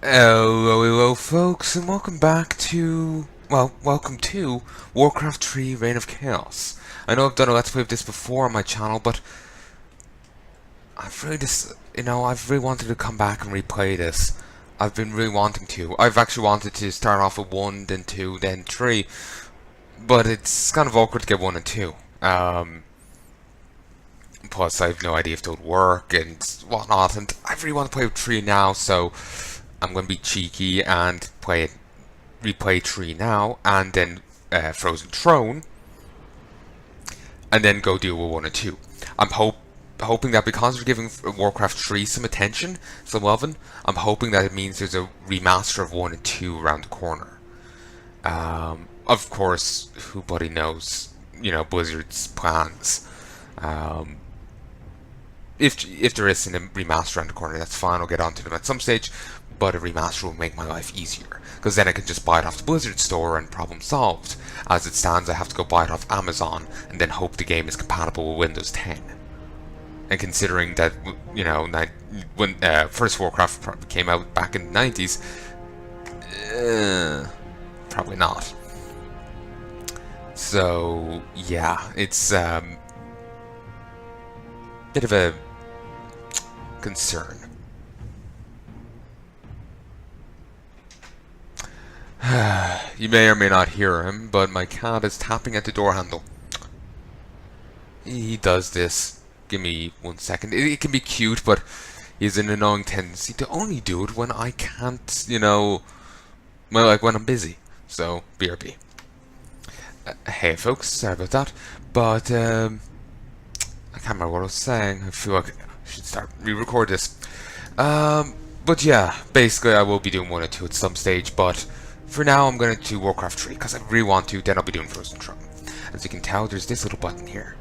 Hello folks, and welcome back to, welcome to Warcraft 3 Reign of Chaos. I know I've done a Let's Play of this before on my channel, but I've really wanted to come back and replay this. I've been really wanting to. I've actually wanted to start off with 1, then 2, then 3, but it's kind of awkward to get 1 and 2. Plus I have no idea if it would work and whatnot, and I really want to play with 3 now, so I'm going to be cheeky and replay 3 now, and then Frozen Throne, and then go deal with 1 and 2. I'm hoping that because we're giving Warcraft 3 some attention, some loving, I'm hoping that it means there's a remaster of 1 and 2 around the corner. Of course, who bloody knows, Blizzard's plans. If there isn't a remaster around the corner, that's fine, I'll get onto them at some stage. But a remaster will make my life easier, because then I can just buy it off the Blizzard store and problem solved. As it stands, I have to go buy it off Amazon and then hope the game is compatible with Windows 10. And considering that, when first Warcraft came out back in the 90s, probably not. So yeah, it's bit of a concern. You may or may not hear him, but my cat is tapping at the door handle. He does this. Give me 1 second. It can be cute, but he has an annoying tendency to only do it when I can't, when I'm busy. So, BRB. Hey folks, sorry about that. But, I can't remember what I was saying. I feel like I should start re-record this. But yeah, basically I will be doing 1 and 2 at some stage, but for now, I'm going to do Warcraft 3, because I really want to, then I'll be doing Frozen Throne. As you can tell, there's this little button here.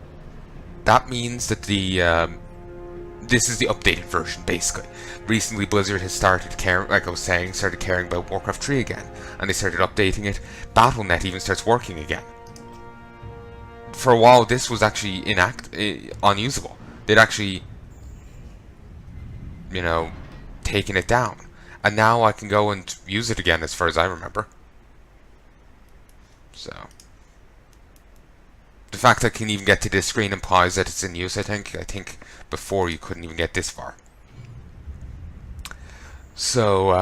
That means that this is the updated version, basically. Recently, Blizzard has started caring, like I was saying, started caring about Warcraft 3 again, and they started updating it. Battle.net even starts working again. For a while, this was actually unusable. They'd actually, taken it down. And now I can go and use it again, as far as I remember. So, the fact I can even get to this screen implies that it's in use, I think. I think before you couldn't even get this far. So,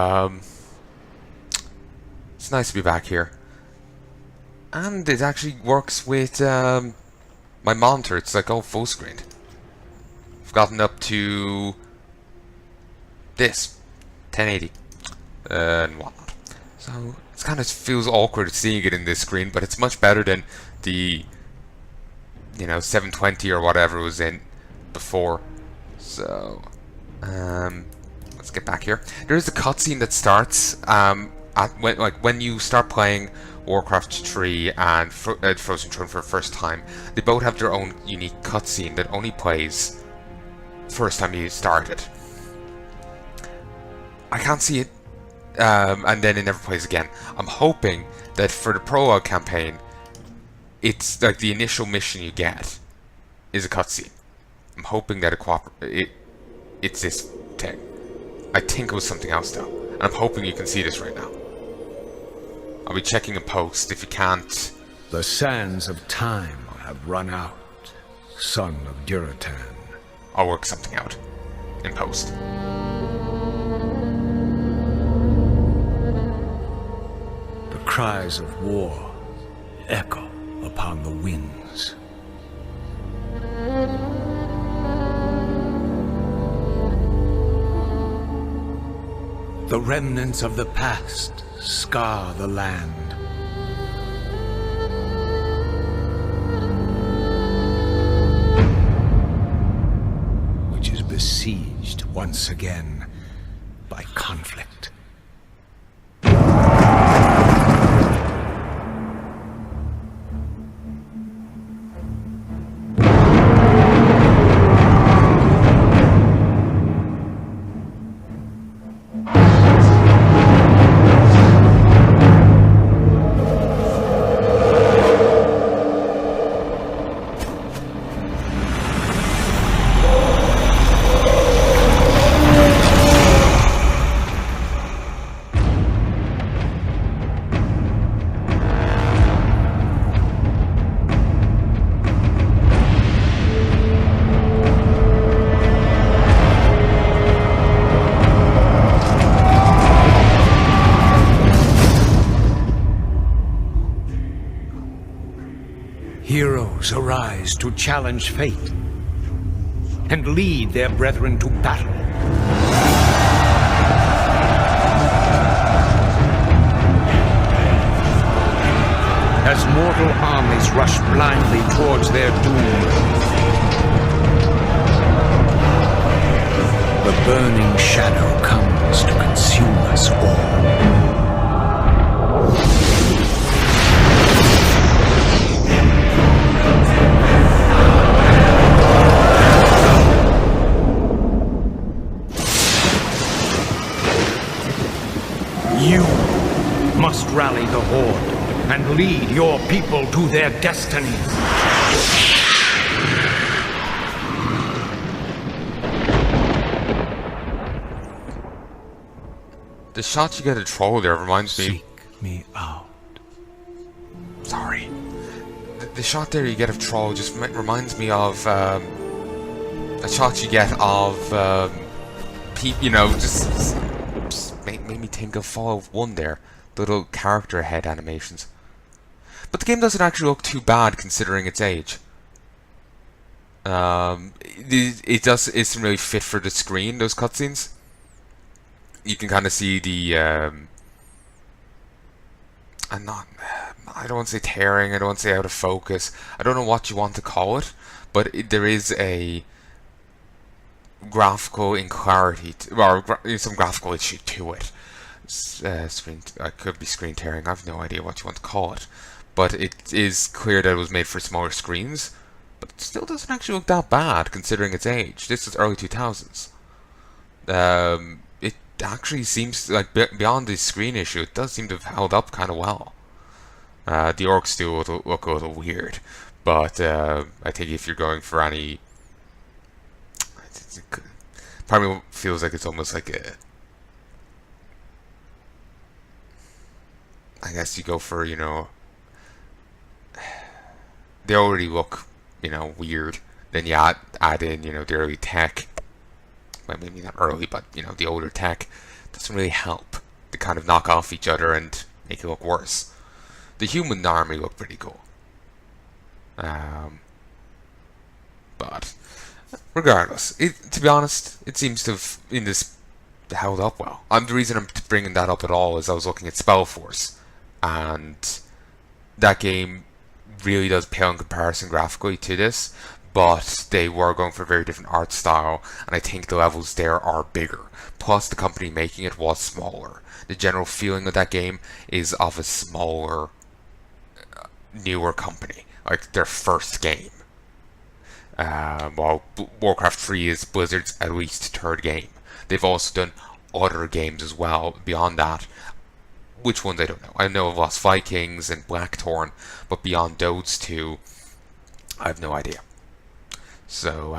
it's nice to be back here. And it actually works with my monitor. It's like all full screen. I've gotten up to this. 1080 and whatnot. So it kind of feels awkward seeing it in this screen, but it's much better than the 720 or whatever it was in before. So let's get back here. There is a cutscene that starts when you start playing Warcraft 3 and Frozen Throne for the first time. They both have their own unique cutscene that only plays the first time you start it. I can't see it, and then it never plays again. I'm hoping that for the Prologue campaign, it's like the initial mission you get is a cutscene. I'm hoping that it's this thing. I think it was something else though, and I'm hoping you can see this right now. I'll be checking a post if you can't. The sands of time have run out, son of Duratan. I'll work something out in post. Cries of war echo upon the winds. The remnants of the past scar the land. Which is besieged once again by conflict. heroes arise to challenge fate and lead their brethren to battle. As mortal armies rush blindly towards their doom, the burning shadow comes to consume us all. You must rally the Horde and lead your people to their destinies. The shot you get a troll there reminds me... Seek me out. Sorry. The shot there you get of troll just reminds me of a shot you get of you know, just made me think of Fallout 1 there. The little character head animations. But the game doesn't actually look too bad considering its age. It isn't really fit for the screen, those cutscenes. You can kind of see the I don't want to say tearing, I don't want to say out of focus. I don't know what you want to call it, but there is a graphical inclarity, or some graphical issue to it. I could be screen tearing, I have no idea what you want to call it. But it is clear that it was made for smaller screens, but it still doesn't actually look that bad considering its age. This is early 2000s. It actually seems like beyond the screen issue, it does seem to have held up kind of well. The orcs do look a little weird, but I think if you're going for any... Part of me feels like it's almost like a... I guess you go for, you know... They already look, you know, weird. Then you add in, you know, the early tech. Well, maybe not early, but, you know, the older tech. Doesn't really help. They kind of knock off each other and make it look worse. The human army look pretty cool. But regardless, to be honest, it seems to have held up well. The reason I'm bringing that up at all is I was looking at Spellforce, and that game really does pale in comparison graphically to this, but they were going for a very different art style, and I think the levels there are bigger. Plus, the company making it was smaller. The general feeling of that game is of a smaller, newer company, like their first game. While WarCraft 3 is Blizzard's at least third game. They've also done other games as well beyond that. Which ones I don't know. I know of Lost Vikings and Blackthorn, but beyond those two, I have no idea. So,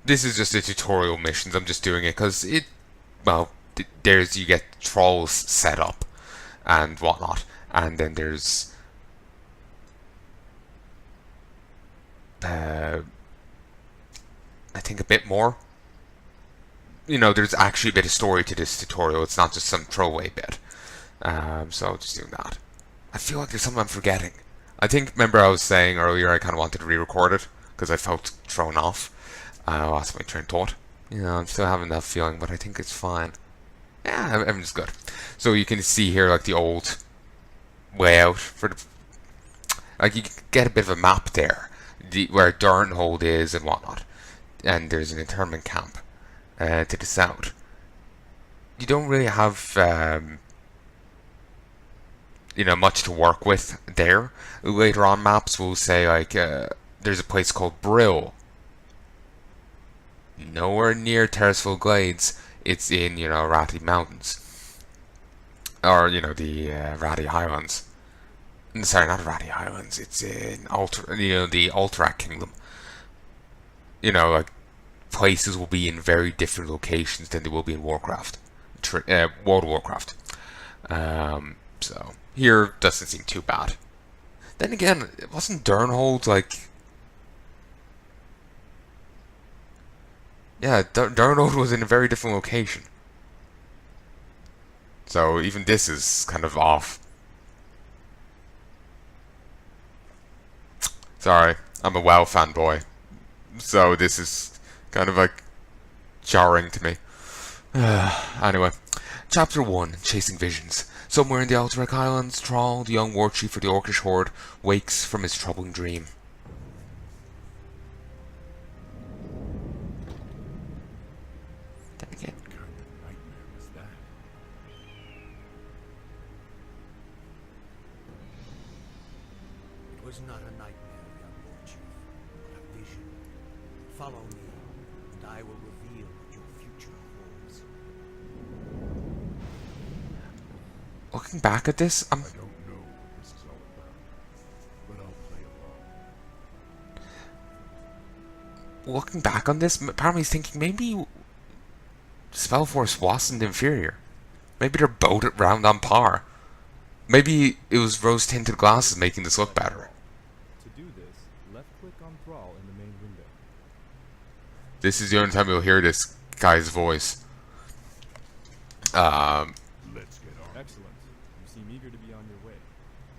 this is just a tutorial missions. I'm just doing it because you get trolls set up and whatnot, and then there's I think a bit more. You know, there's actually a bit of story to this tutorial. It's not just some throwaway bit. So just doing that. I feel like there's something I'm forgetting. I think, remember I was saying earlier I kind of wanted to re-record it because I felt thrown off. I lost my train of thought. You know, I'm still having that feeling, but I think it's fine. Yeah, everything's good. So you can see here like the old layout for the... Like you get a bit of a map there, where Hold is and whatnot. And there's an internment camp to the south. You don't really have you know, much to work with there. Later on maps will say like there's a place called Brill. Nowhere near Terraceville Glades. It's in, you know, Ratty Mountains. Or, you know, the Ratty Highlands. Sorry, not Ratty Highlands. It's in the Alterac Kingdom. You know, like places will be in very different locations than they will be in Warcraft, World of Warcraft. So here doesn't seem too bad. Then again, it wasn't Durnhold like? Yeah, Durnhold was in a very different location. So even this is kind of off. Sorry, I'm a WoW fanboy, so this is kind of like jarring to me. Anyway, Chapter 1, Chasing Visions. Somewhere in the Alterac Islands, Thrall, the young war chief of the Orcish Horde, wakes from his troubling dream. Then again. What kind of nightmare was that? It was not a nightmare, young war chief, but a vision. Follow me, and I will reveal what your future holds. Looking back at this, I don't know what this is all about, but I'll play along. looking back on this, apparently he's thinking maybe Spellforce wasn't inferior. Maybe they're both around on par. Maybe it was rose-tinted glasses making this look better. To do this, left-click on Thrall in the main window. This is the only time you'll hear this guy's voice. Let's get on. Excellent. You seem eager to be on your way.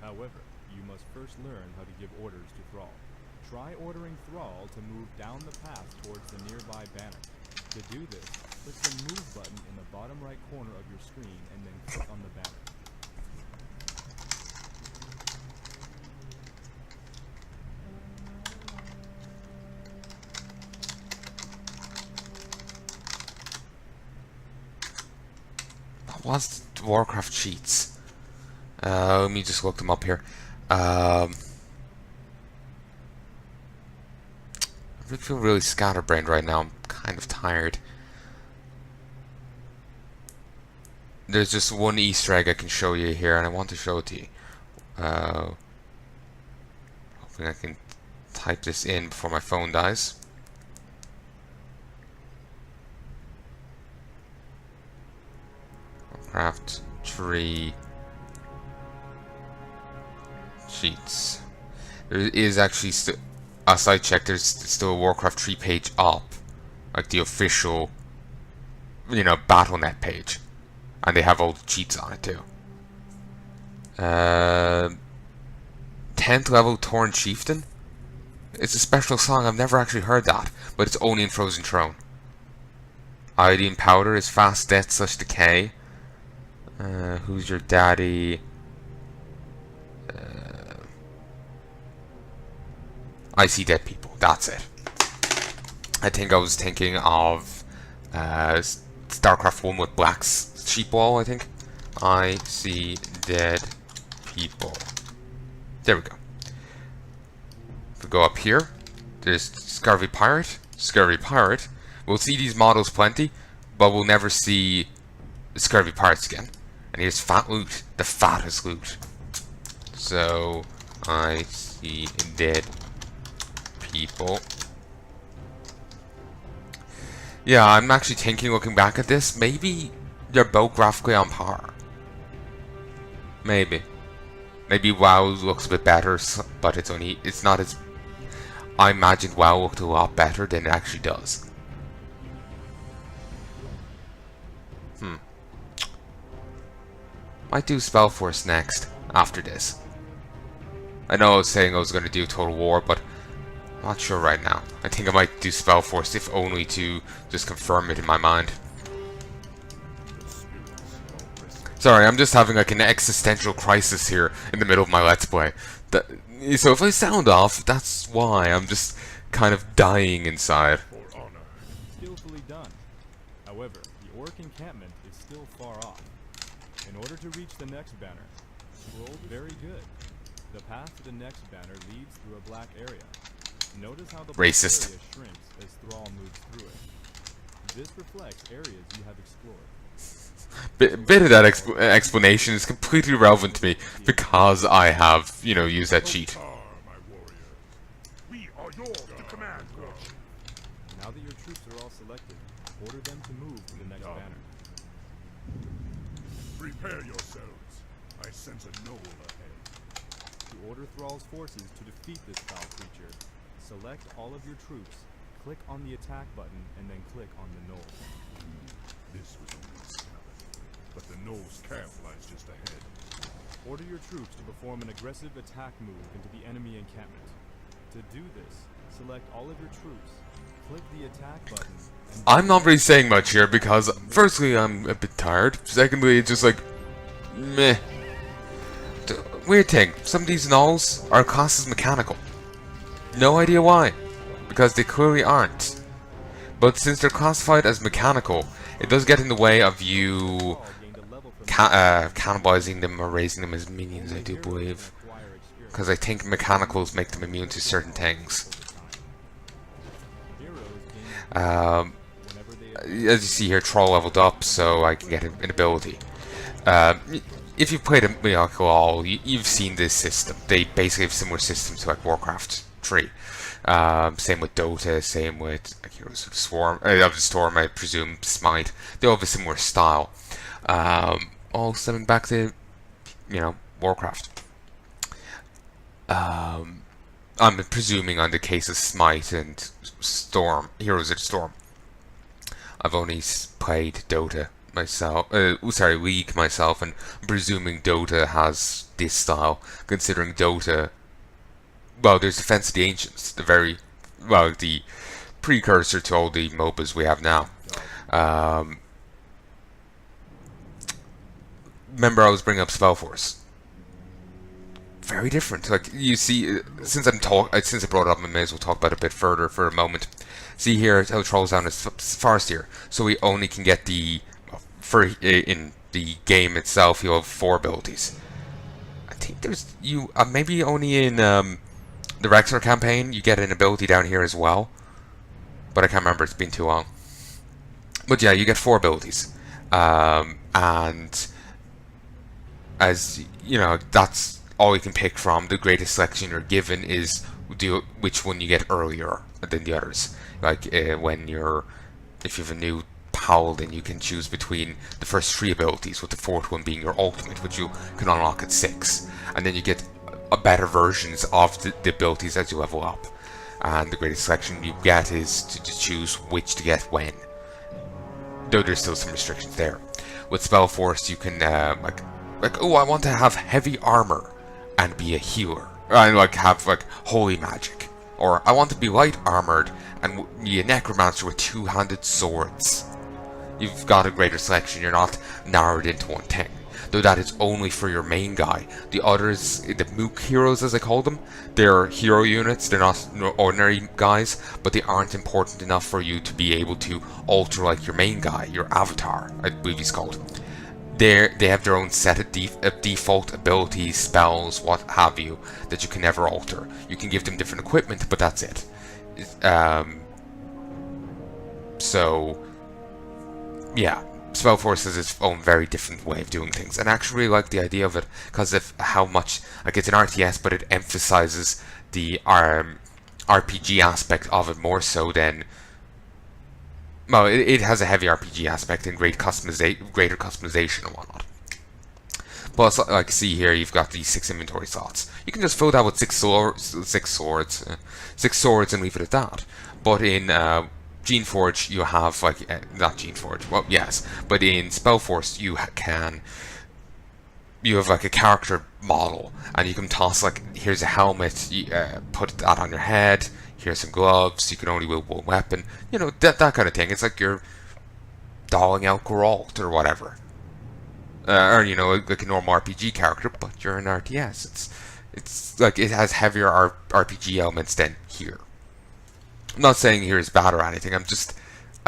However, you must first learn how to give orders to Thrall. Try ordering Thrall to move down the path towards the nearby banner. To do this, click the Move button in the bottom right corner of your screen and then click on the banner. What was WarCraft cheats? Let me just look them up here. I feel really scatterbrained right now. I'm kind of tired. There's just one Easter egg I can show you here, and I want to show it to you. Hoping I can type this in before my phone dies. Warcraft tree cheats. There is actually still, as I checked, there's still a Warcraft 3 page up, like the official, you know, BattleNet page, and they have all the cheats on it too. 10th level Torn Chieftain. It's a special song. I've never actually heard that, but it's only in Frozen Throne. Iodine powder is fast death / decay. Who's your daddy? I see dead people. That's it. I think I was thinking of StarCraft 1 with Black's Sheepwall, I think. I see dead people. There we go. If we go up here, there's Scurvy Pirate. Scurvy Pirate. We'll see these models plenty, but we'll never see Scurvy Pirates again. And here's Fat Loot, the fattest loot. So, I see dead people. Yeah, I'm actually thinking, looking back at this, maybe they're both graphically on par. Maybe. Maybe WoW looks a bit better, but it's not as... I imagined WoW looked a lot better than it actually does. Might do Spellforce next, after this. I know I was saying I was going to do Total War, but I'm not sure right now. I think I might do Spellforce, if only to just confirm it in my mind. Sorry, I'm just having like an existential crisis here in the middle of my Let's Play. So if I sound off, that's why. I'm just kind of dying inside. Skillfully done. However, the orc encampment is still far off. In order to reach the next banner, scroll very good. The path to the next banner leads through a black area. Notice how the black area shrinks as Thrall moves through it. This reflects areas you have explored. Bit of that explanation is completely relevant to me because I have, you know, used that cheat. We are yours to command, warship. Now that your troops are all selected, order them to move to the next banner. Prepare yourselves. I sense a knoll ahead. To order Thrall's forces to defeat this foul creature, select all of your troops, click on the attack button, and then click on the knoll. This was only a scout, but the knoll's camp lies just ahead. Order your troops to perform an aggressive attack move into the enemy encampment. To do this, select all of your troops, click the attack button, and I'm not really saying much here because, firstly, I'm a bit tired. Secondly, it's just like, meh. Weird thing, some of these nulls are classed as mechanical. No idea why, because they clearly aren't. But since they're classified as mechanical, it does get in the way of you gained a level from cannibalizing them or raising them as minions, I do believe. acquire experience. Because I think mechanicals make them immune to certain things. Heroes gain As whenever they you see here, Troll leveled up, so I can get an ability. If you've played a Miracle, you've seen this system. They basically have similar systems to like WarCraft 3. Same with Dota, same with like, Heroes of the Storm, I presume, Smite. They all have a similar style. All stemming back to, WarCraft. I'm presuming on the case of Smite and Storm, Heroes of the Storm. I've only played Dota myself, League myself, and I'm presuming Dota has this style, considering Dota, well, there's Defense of the Ancients, the precursor to all the MOBAs we have now. Remember I was bringing up Spellforce. Very different. Like, you see, since I brought it up, I may as well talk about it a bit further for a moment. See here how Trolls down is forest here, so we only can get in the game itself, you'll have 4 abilities. I think there's maybe only in the Rexor campaign you get an ability down here as well, but I can't remember, it's been too long. But yeah, you get 4 abilities, and as you know, that's all you can pick from. The greatest selection you're given is which one you get earlier than the others. Like if you have a new Paladin, you can choose between the first 3 abilities, with the 4th one being your ultimate, which you can unlock at 6, and then you get better versions of the abilities as you level up. And the greatest selection you get is to choose which to get when, though there's still some restrictions there. With Spellforce, you can oh, I want to have heavy armor and be a healer, and have holy magic, or I want to be light armored and be a necromancer with 2-handed swords. You've got a greater selection, you're not narrowed into one thing. Though that is only for your main guy. The others, the Mook heroes as I call them, they're hero units, they're not ordinary guys, but they aren't important enough for you to be able to alter like your main guy, your avatar, I believe he's called. They have their own set of default abilities, spells, what have you, that you can never alter. You can give them different equipment, but that's it. So yeah, Spellforce has its own very different way of doing things, and I actually really like the idea of it because of how much, it's an RTS, but it emphasizes the RPG aspect of it more so than, well, it has a heavy RPG aspect and greater customization and whatnot. Plus, like see here, you've got these 6 inventory slots. You can just fill that with 6 swords and leave it at that. But in Geneforge, you have not Geneforge. Well, yes, but in Spellforce, you have a character model, and you can toss here's a helmet. You, put that on your head. Here's some gloves. You can only wield one weapon. That kind of thing. It's like you're dolling out Geralt or whatever, or like a normal RPG character, but you're an RTS. It's like it has heavier RPG elements than here. I'm not saying here is bad or anything. I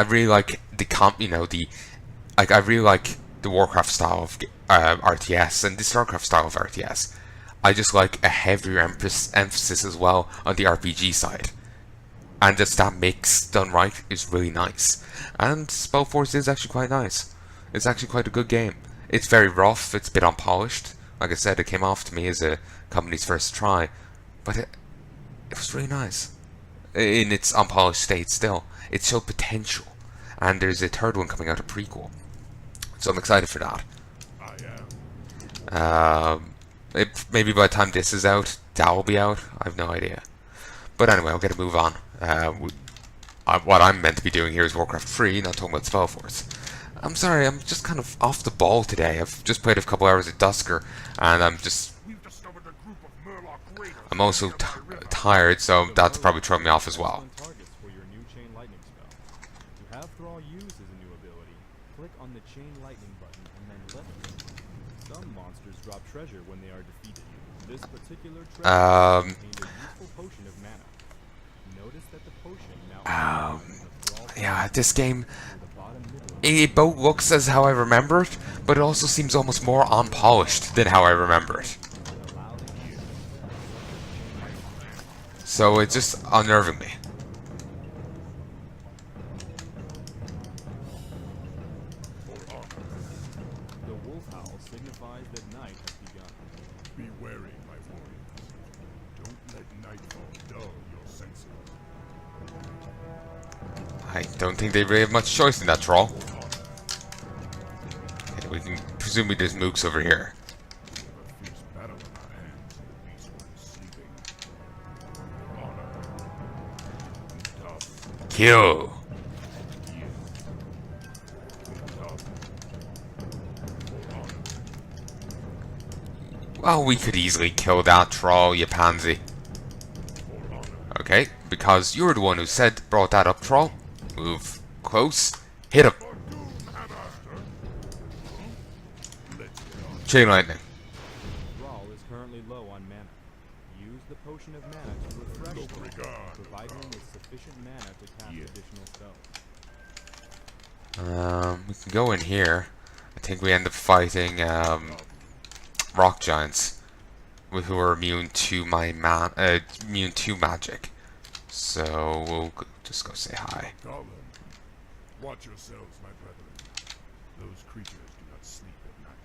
really like I really like the WarCraft style of RTS and the StarCraft style of RTS. I just like a heavier emphasis as well on the RPG side, and just that mix done right is really nice. And Spellforce is actually quite nice. It's actually quite a good game. It's very rough. It's a bit unpolished. Like I said, it came off to me as a company's first try, but it was really nice. In its unpolished state still. It showed potential. And there's a 3rd one coming out, a prequel. So I'm excited for that. I am. Maybe by the time this is out, that will be out. I have no idea. But anyway, I'll get to move on. What I'm meant to be doing here is WarCraft 3, not talking about Spellforce. I'm sorry, I'm just kind of off the ball today. I've just played a couple hours of Dusker, and I'm just... We've discovered a group of Murloc I'm also tired, so that's probably throwing me off as well. Targets for your new chain lightning spell. To have Thrall use as a new ability, click on the chain lightning button and then left click. Some monsters drop treasure when they are defeated. This particular treasure contains a useful potion of mana. Notice that the potion now Yeah, this game, it both looks as how I remember it, but it also seems almost more unpolished than how I remember it. So it's just unnerving me. The wolf howl signifies that night has begun. Be wary, my warriors. Don't let nightfall dull your senses. I don't think they really have much choice in that troll. Okay, we can presumably there's mooks over here. We have a fierce battle in our hands, at least one sleeping. Honor. Tough. Kill. Tough. Honor. Well, we could easily kill that troll, you pansy. Okay, because you're the one who brought that up, troll. Move close. Hit him. Chain lightning. Thrall is currently low on mana. Use the potion of mana to refresh Thrall, providing him with sufficient mana to cast additional spells. We can go in here. I think we end up fighting rock giants, who are immune to my magic. So we'll just go say hi. Goblin. Watch yourselves, my brethren. Those creatures do not sleep at night.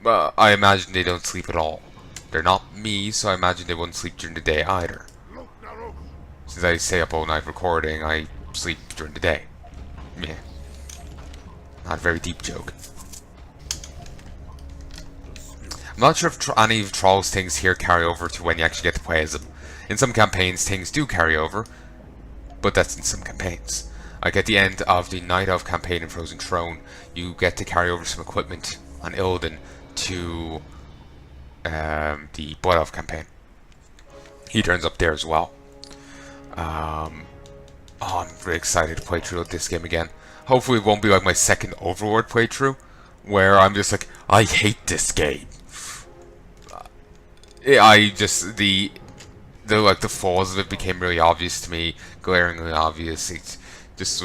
Well, I imagine they don't sleep at all. They're not me, so I imagine they won't sleep during the day either. Since I stay up all night recording, I sleep during the day. Yeah. Not a very deep joke. I'm not sure if any of Troll's things here carry over to when you actually get to play as them. In some campaigns, things do carry over, but that's in some campaigns. Like at the end of the Night Elf campaign in Frozen Throne, you get to carry over some equipment on Illidan to the Blood Elf campaign. He turns up there as well. I'm really excited to play through this game again. Hopefully it won't be like my second Overlord playthrough, where I'm just like, I hate this game. The flaws of it became really obvious to me, glaringly obvious. It was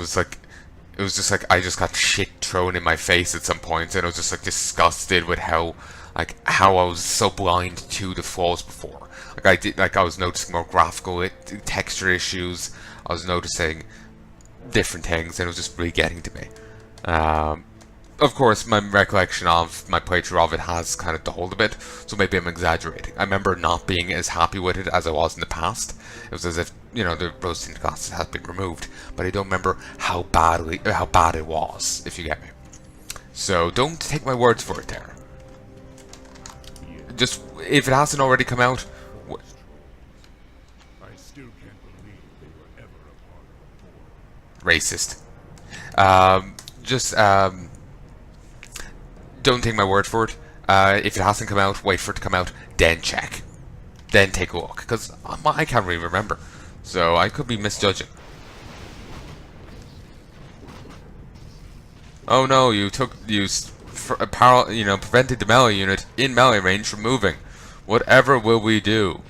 just like I just got shit thrown in my face at some point, and I was just like disgusted with how I was so blind to the flaws before. I was noticing more graphical texture issues. I was noticing different things, and it was just really getting to me. Of course, my recollection of my playthrough of it has kind of dulled a bit, so maybe I'm exaggerating. I remember not being as happy with it as I was in the past. It was as if, the rose-tinted glasses had been removed, but I don't remember how bad it was, if you get me. So don't take my words for it there. Just, if it hasn't already come out... I still can't believe they were ever a part of Racist. Don't take my word for it. If it hasn't come out, wait for it to come out, then check. Then take a look, because I can't really remember. So I could be misjudging. Oh no, prevented the melee unit in melee range from moving. Whatever will we do?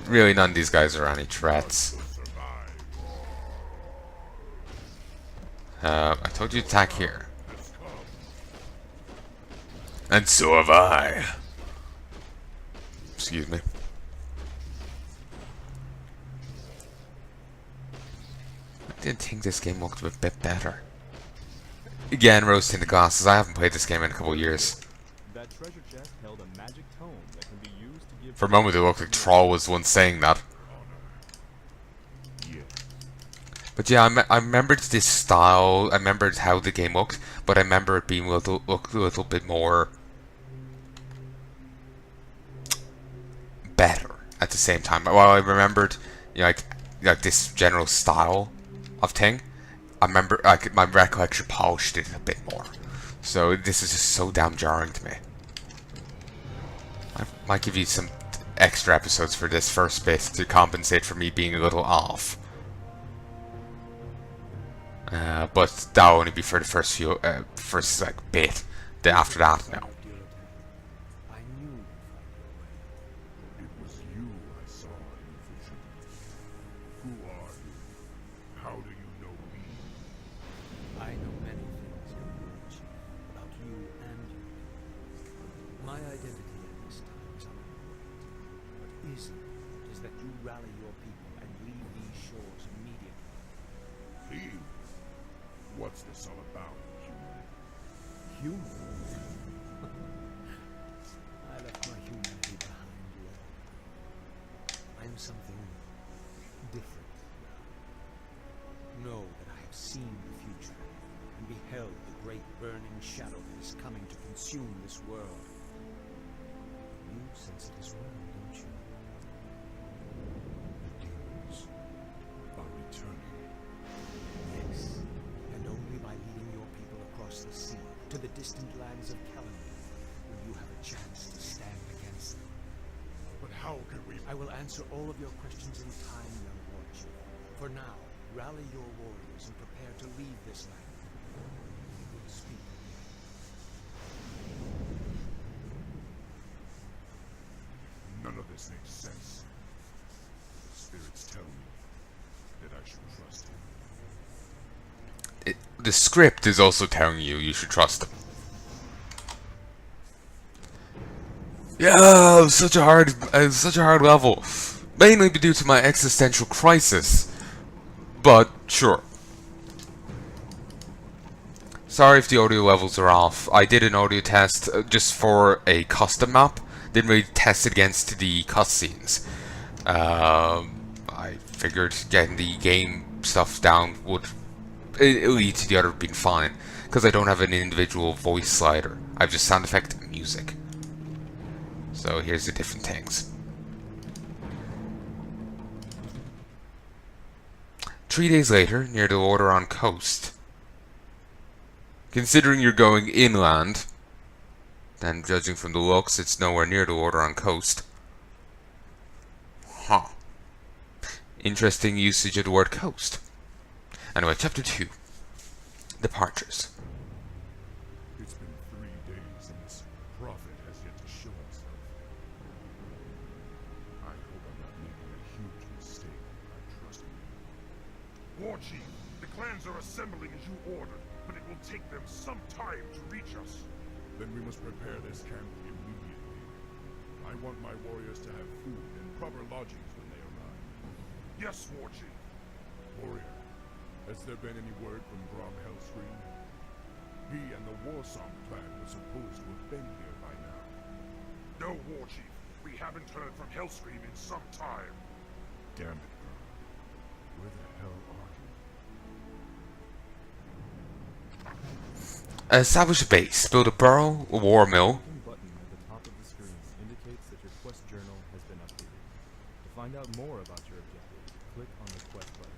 Really, none of these guys are any threats. I told you to attack here. And so have I. Excuse me. I did think this game looked a bit better. Again, rose-tinted glasses. I haven't played this game in a couple of years. That treasure chest held a magic tome that can be used to give... For a moment, it looked like Troll was the one saying that. But yeah, I remembered this style. I remembered how the game looked, but I remember it being look a little bit more better at the same time. While I remembered, like this general style of thing, I remember my recollection polished it a bit more. So this is just so damn jarring to me. I might give you some extra episodes for this first bit to compensate for me being a little off. But that'll only be for the first few, first like bit. Then after that, no. I knew you'd find your way. It was you I saw in the vision. Who are you? How do you know me? I know many things, young Lord Chief, about you and your people. My identity at this time is unimportant. What is important is that you rally your people and leave these shores immediately. Leave? What's this all about, human? Human? I left my humanity behind long ago. I am something different now. Know that I have seen the future and beheld the great burning shadow that is coming to consume this world. You sense it as well, don't you? The demons are returning. Yes, and only by leading your people across the sea to the distant lands of Palnai will you have a chance to stand against them. But how can we... I will answer all of your questions in time, young Lord Chief. For now, rally your warriors and prepare to leave this land. We will speak again. None of this makes sense. The spirits tell me that I should trust him. The script is also telling you you should trust them. Yeah, it was such a hard level, mainly due to my existential crisis. But sure. Sorry if the audio levels are off. I did an audio test just for a custom map. Didn't really test it against the cutscenes. I figured getting the game stuff down would lead to the other being fine, because I don't have an individual voice slider. I have just sound effect and music. So here's the different things. 3 days later, near the Lordaeron coast. Considering you're going inland, then judging from the looks, it's nowhere near the Lordaeron coast. Huh. Interesting usage of the word coast. Anyway, chapter 2. Departures. It's been 3 days and this prophet has yet to show himself. I hope I'm not making a huge mistake by trusting you. War Chief, the clans are assembling as you ordered, but it will take them some time to reach us. Then we must prepare this camp immediately. I want my warriors to have food and proper lodgings when they arrive. Yes, War Chief. Warrior, has there been any word from Brom Hellscream? He and the Warsong clan were supposed to have been here by now. No, War Chief. We haven't heard from Hellscream in some time. Damn it, Brom. Where the hell are you? Establish a base. Build a burrow, a war mill. The button at the top of the screen indicates that your quest journal has been updated. To find out more about your objectives, click on the quest button.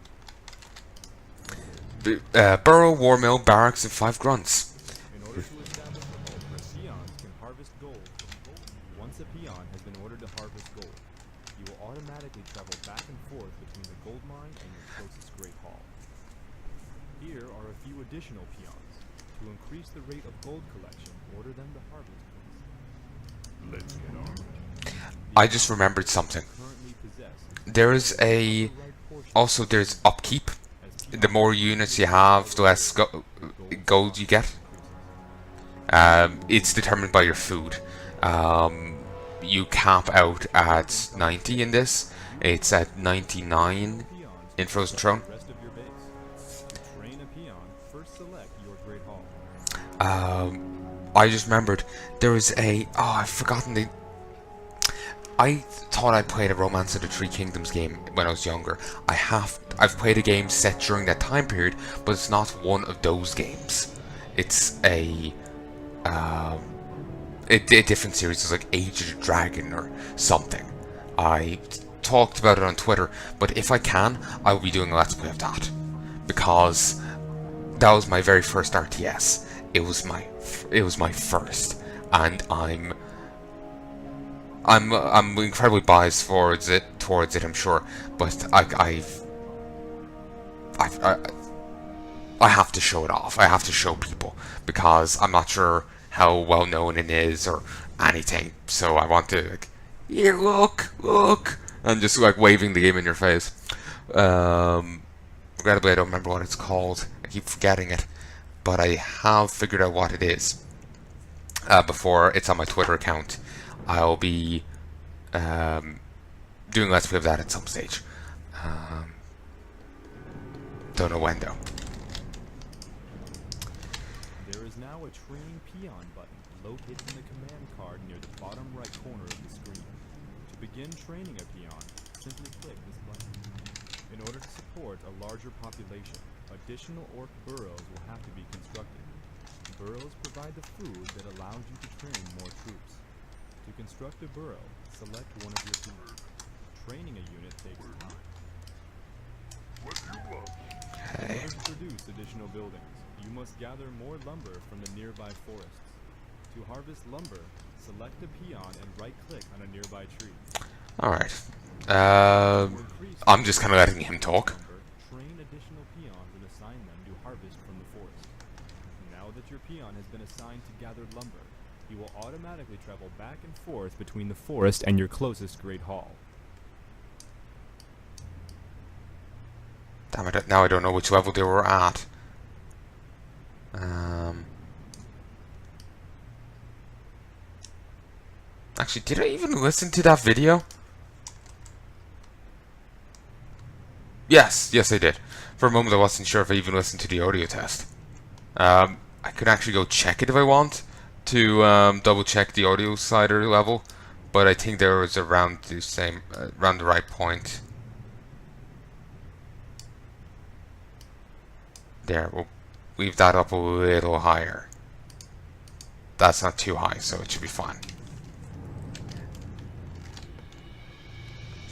Burrow, war mill, barracks, and 5 grunts. In order to establish a home, peons can harvest gold from gold. Once a peon has been ordered to harvest gold, you will automatically travel back and forth between the gold mine and your closest great hall. Here are a few additional peons. To increase the rate of gold collection, order them to harvest, please. Let's get on. I just remembered something. Currently possessed. There is a... Also, there's upkeep. The more units you have, the less gold you get. It's determined by your food. You cap out at 90 in this. It's at 99 in Frozen Throne. Rest of your base. To train a peon, first select your great hall. I just remembered there was a... Oh, I've forgotten the... I thought I played a Romance of the Three Kingdoms game when I was younger. I've played a game set during that time period, but it's not one of those games. It's a different series. It's like Age of the Dragon or something. I talked about it on Twitter, but if I can, I will be doing a Let's Play of that. Because that was my very first RTS. It was my first. And I'm I'm incredibly biased towards it, I'm sure, but I have to show it off. I have to show people because I'm not sure how well known it is or anything. So I want to like, here, look, and just like waving the game in your face. Regrettably, I don't remember what it's called. I keep forgetting it, but I have figured out what it is. Before it's on my Twitter account, I'll be doing Let's Play of that at some stage. Don't know when though. There is now a train peon button located in the command card near the bottom right corner of the screen. To begin training a peon, simply click this button. In order to support a larger population, additional orc burrows will have to be constructed. Burrows provide the food that allows you to train more troops. To construct a burrow, select one of your teams. Training a unit takes time. In order to produce additional buildings, you must gather more lumber from the nearby forests. To harvest lumber, select a peon and right-click on a nearby tree. Alright. I'm just kind of letting him talk. Train additional peons and assign them to harvest from the forest. Now that your peon has been assigned to gather lumber, he will automatically travel back and forth between the forest and your closest great hall. Damn it, now I don't know which level they were at. Actually, did I even listen to that video? Yes, I did. For a moment I wasn't sure if I even listened to the audio test. I could actually go check it if I want to double check the audio slider level, but I think there was around the same, around the right point. There, we'll leave that up a little higher. That's not too high, so it should be fine.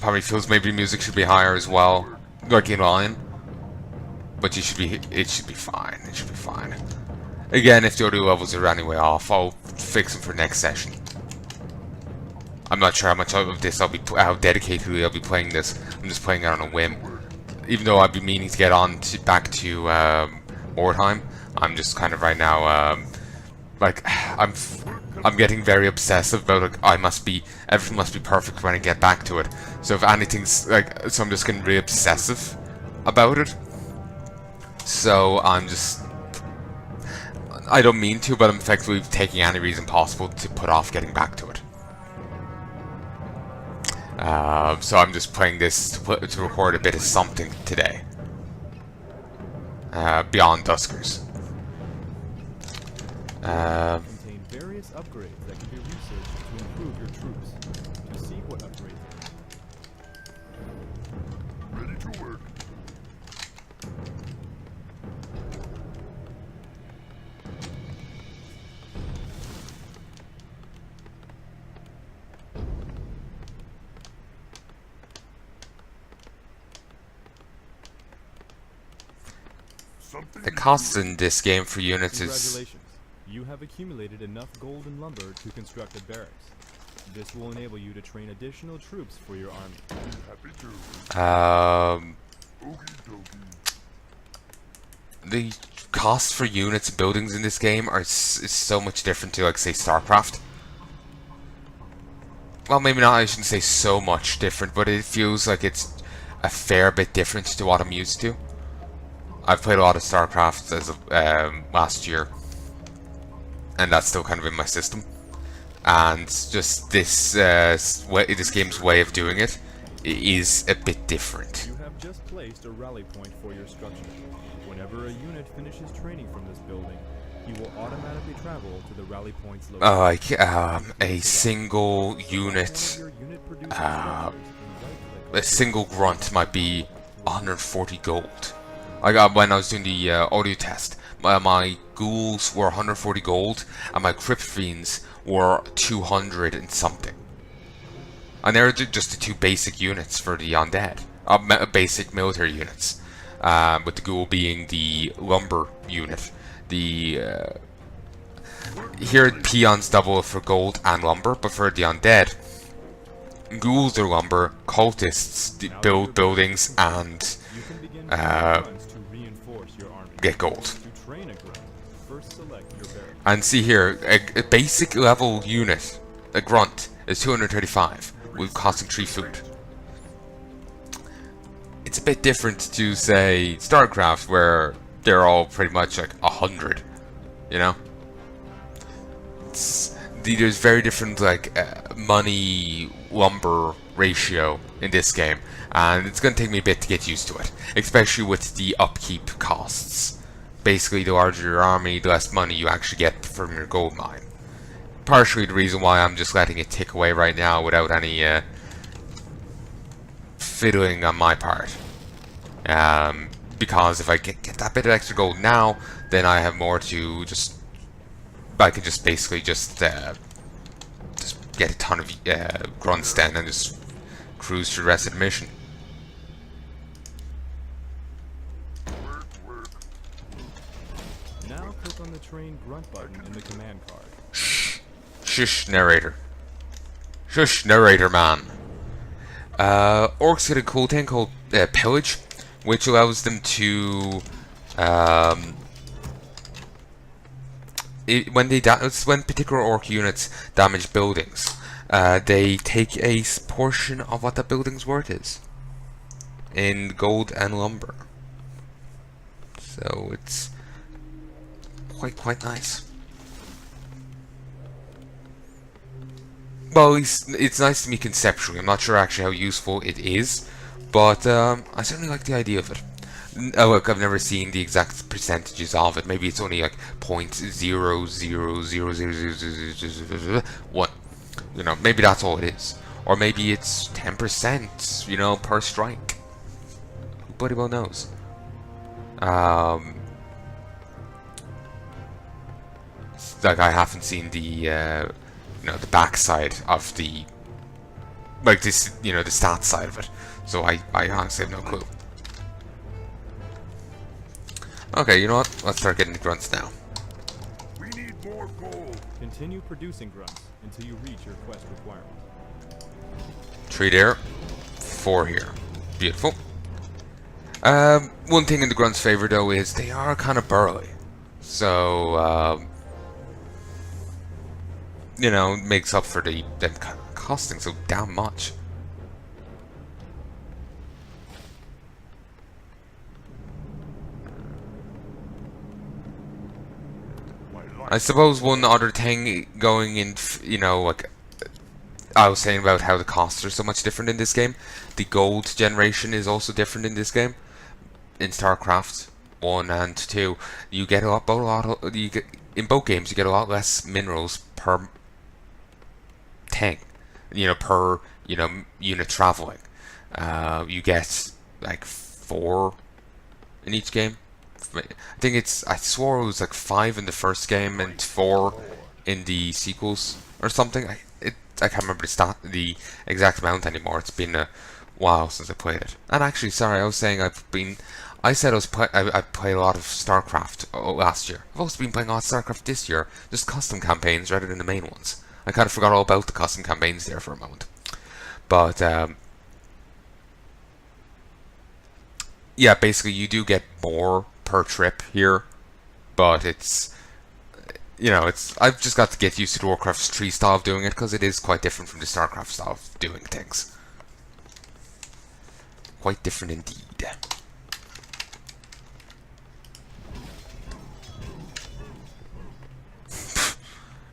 Probably feels maybe music should be higher as well, like in line. But it should be fine. It should be fine. Again, if the audio levels are anyway off, I'll fix them for next session. I'm not sure how much of this how dedicatedly I'll be playing this. I'm just playing it on a whim. Even though I've been meaning to get on back to Mordheim, I'm just kind of right now like I'm getting very obsessive about like everything must be perfect when I get back to it. So if anything's like, so I'm just getting really obsessive about it. So I don't mean to, but I'm effectively taking any reason possible to put off getting back to it. So I'm just playing this to record a bit of something today. Beyond Duskers. Contain various upgrades that can be researched to improve your troops. To see what upgrades Ready to work. The cost in this game for units is... Congratulations. You have accumulated enough gold and lumber to construct a barracks. This will enable you to train additional troops for your army. Happy to. Okie dokie. The cost for units and buildings in this game is so much different to, like, say, StarCraft. Well, maybe not, I shouldn't say so much different, but it feels like it's a fair bit different to what I'm used to. I've played a lot of StarCraft as of, last year, and that's still kind of in my system. And just this game's way of doing it is a bit different. You have just placed a rally point for your structure. Whenever a unit finishes training from this building, he will automatically travel to the rally point's location. Like a single unit, a single grunt might be 140 gold. I got when I was doing the audio test. My ghouls were 140 gold, and my crypt fiends were 200 and something. And they're just the two basic units for the undead, basic military units. With the ghoul being the lumber unit. Here peons double for gold and lumber, but for the undead, ghouls are lumber, cultists build buildings and You can begin Uh, training grunts to reinforce your army. get gold. To train a grunt, first select your barracks. And see here, a basic level unit, a grunt, is 235 with costing 3 food. It's a bit different to, say, StarCraft, where they're all pretty much like 100, you know? There's very different, like, money lumber ratio in this game, and it's going to take me a bit to get used to it, especially with the upkeep costs. Basically, the larger your army, the less money you actually get from your gold mine. Partially the reason why I'm just letting it tick away right now without any fiddling on my part. Because if I get that bit of extra gold now, then I have more to just... I can just basically just get a ton of grunts then and just cruise through the rest of the mission. Now click on the train grunt button in the command card. Shush, narrator. Shush, narrator man. Orcs get a cool thing called Pillage, which allows them to... when particular orc units damage buildings, they take a portion of what that building's worth is in gold and lumber. So it's quite nice. Well, at least it's nice to me conceptually. I'm not sure actually how useful it is, but I certainly like the idea of it. Oh, look, I've never seen the exact percentages of it. Maybe it's only like 0.0000001. You know, maybe that's all it is. Or maybe it's 10%, you know, per strike. Who bloody well knows. Like, I haven't seen the, you know, the backside of the, like, this, you know, the stats side of it. So I honestly have no clue. Okay, you know what? Let's start getting the grunts now. We need more gold. Continue producing grunts until you reach your quest requirement. 3 there, 4 here. Beautiful. One thing in the grunts' favor though is they are kind of burly. So, you know, makes up for them costing so damn much. I suppose one other thing going in, you know, like I was saying about how the costs are so much different in this game, the gold generation is also different in this game. In StarCraft 1 and 2, you get in both games you get a lot less minerals per thing, you know, per, you know, unit traveling. You get like 4 in each game. I think I swore it was like 5 in the first game and 4 in the sequels or something. I can't remember the exact amount anymore. It's been a while since I played it. And actually, sorry, I was saying I played a lot of StarCraft last year. I've also been playing a lot of StarCraft this year, just custom campaigns rather than the main ones. I kind of forgot all about the custom campaigns there for a moment. But yeah, basically you do get more per trip here, but it's, you know, I've just got to get used to the WarCraft's tree style of doing it, because it is quite different from the StarCraft style of doing things. Quite different indeed.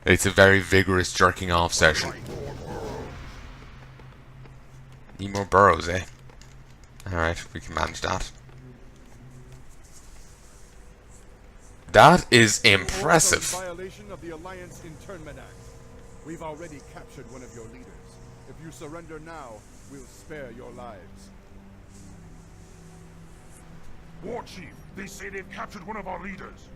It's a very vigorous jerking off session. Need more burrows, eh? Alright, we can manage that. That is impressive. Violation of the Alliance Internment Act. We've already captured one of your leaders. If you surrender now, we'll spare your lives. War Chief, they say they've captured one of our leaders.